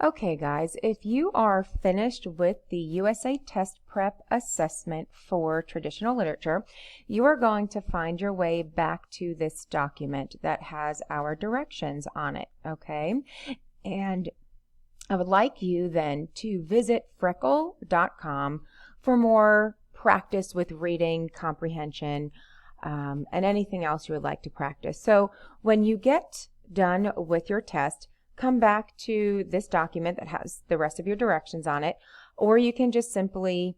Okay, guys, if you are finished with the USA Test Prep assessment for traditional literature, you are going to find your way back to this document that has our directions on it, okay? And I would like you then to visit freckle.com for more practice with reading, comprehension, and anything else you would like to practice. So when you get done with your test, come back to this document that has the rest of your directions on it, or you can just simply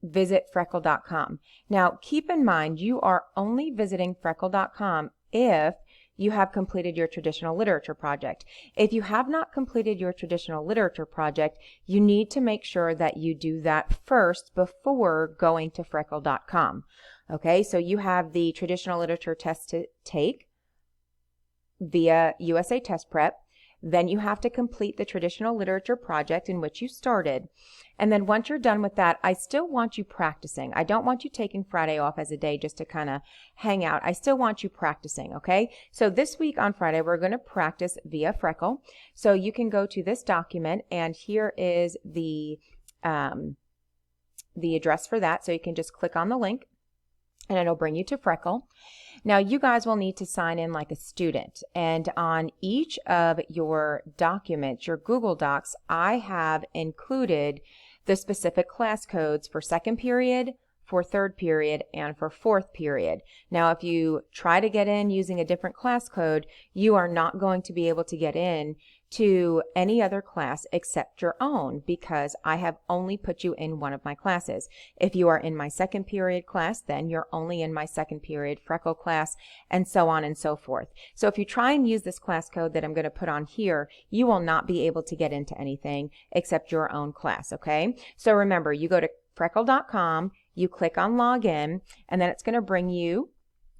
visit freckle.com. Now, keep in mind, you are only visiting freckle.com if you have completed your traditional literature project. If you have not completed your traditional literature project, you need to make sure that you do that first before going to freckle.com. Okay, so you have the traditional literature test to take via USA Test Prep. Then you have to complete the traditional literature project in which you started. And then once you're done with that, I still want you practicing. I don't want you taking Friday off as a day just to kind of hang out. I still want you practicing, okay? So this week on Friday, we're going to practice via Freckle. So you can go to this document, and here is the address for that. So you can just click on the link, and it'll bring you to Freckle. Now, you guys will need to sign in like a student, and on each of your documents, your Google Docs, I have included the specific class codes for second period, for third period, and for fourth period. Now, if you try to get in using a different class code, you are not going to be able to get in to any other class except your own, because I have only put you in one of my classes. If you are in my second period class, then you're only in my second period Freckle class, and so on and so forth. So if you try and use this class code that I'm going to put on here, you will not be able to get into anything except your own class, okay? So remember, you go to freckle.com, you click on login, and then it's going to bring you,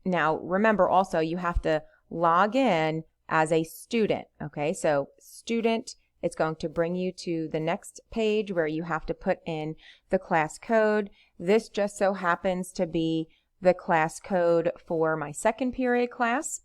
now remember also you have to log in as a student, okay? So student, it's going to bring you to the next page where you have to put in the class code. This just so happens to be the class code for my second period class.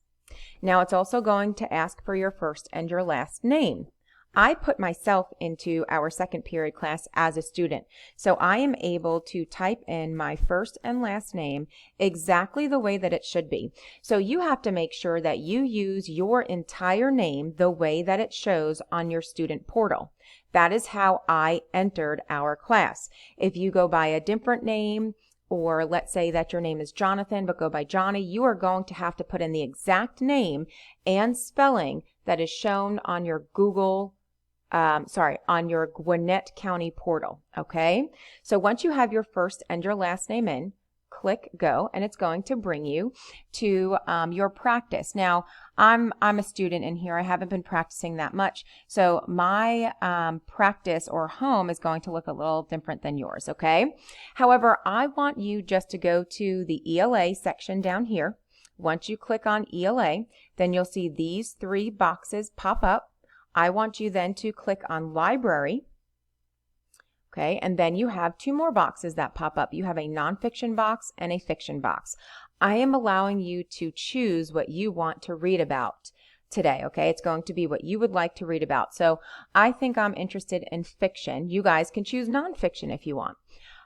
Now it's also going to ask for your first and your last name. I put myself into our second period class as a student, so I am able to type in my first and last name exactly the way that it should be. So you have to make sure that you use your entire name the way that it shows on your student portal. That is how I entered our class. If you go by a different name, or let's say that your name is Jonathan but go by Johnny, you are going to have to put in the exact name and spelling that is shown on your on your Gwinnett County portal, okay? So once you have your first and your last name in, click go, and it's going to bring you to your practice. Now, I'm a student in here. I haven't been practicing that much, so my practice or home is going to look a little different than yours, okay? However, I want you just to go to the ELA section down here. Once you click on ELA, then you'll see these three boxes pop up. I want you then to click on library, okay, and then you have two more boxes that pop up. You have a nonfiction box and a fiction box. I am allowing you to choose what you want to read about today, okay? It's going to be what you would like to read about. So I think I'm interested in fiction. You guys can choose nonfiction if you want.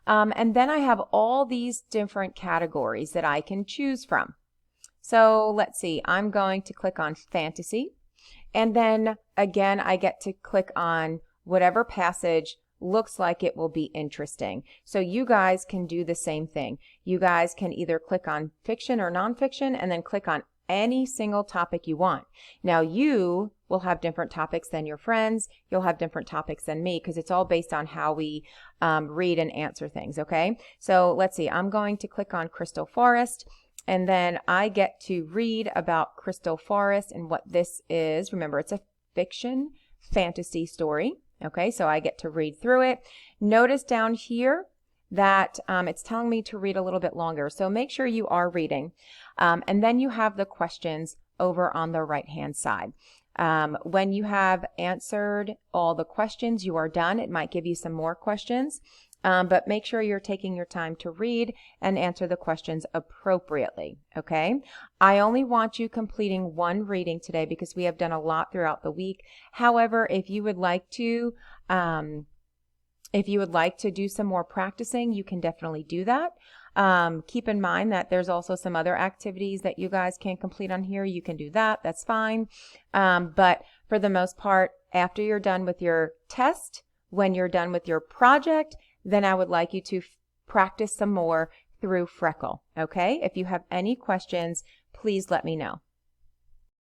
And then I have all these different categories that I can choose from. So let's see, I'm going to click on fantasy. And then again, I get to click on whatever passage looks like it will be interesting. So you guys can do the same thing. You guys can either click on fiction or nonfiction and then click on any single topic you want. Now you will have different topics than your friends. You'll have different topics than me because it's all based on how we read and answer things, okay? So let's see, I'm going to click on Crystal Forest. And then I get to read about Crystal Forest and what this is. Remember, it's a fiction fantasy story. Okay, so I get to read through it. Notice down here that it's telling me to read a little bit longer. So make sure you are reading. And then you have the questions over on the right-hand side. When you have answered all the questions, you are done. It might give you some more questions. but make sure you're taking your time to read and answer the questions appropriately, okay? I only want you completing one reading today because we have done a lot throughout the week. However, if you would like to do some more practicing, you can definitely do that. Keep in mind that there's also some other activities that you guys can complete on here. You can do that. That's fine. But for the most part, after you're done with your test, when you're done with your project, then I would like you to practice some more through Freckle. Okay? If you have any questions, please let me know.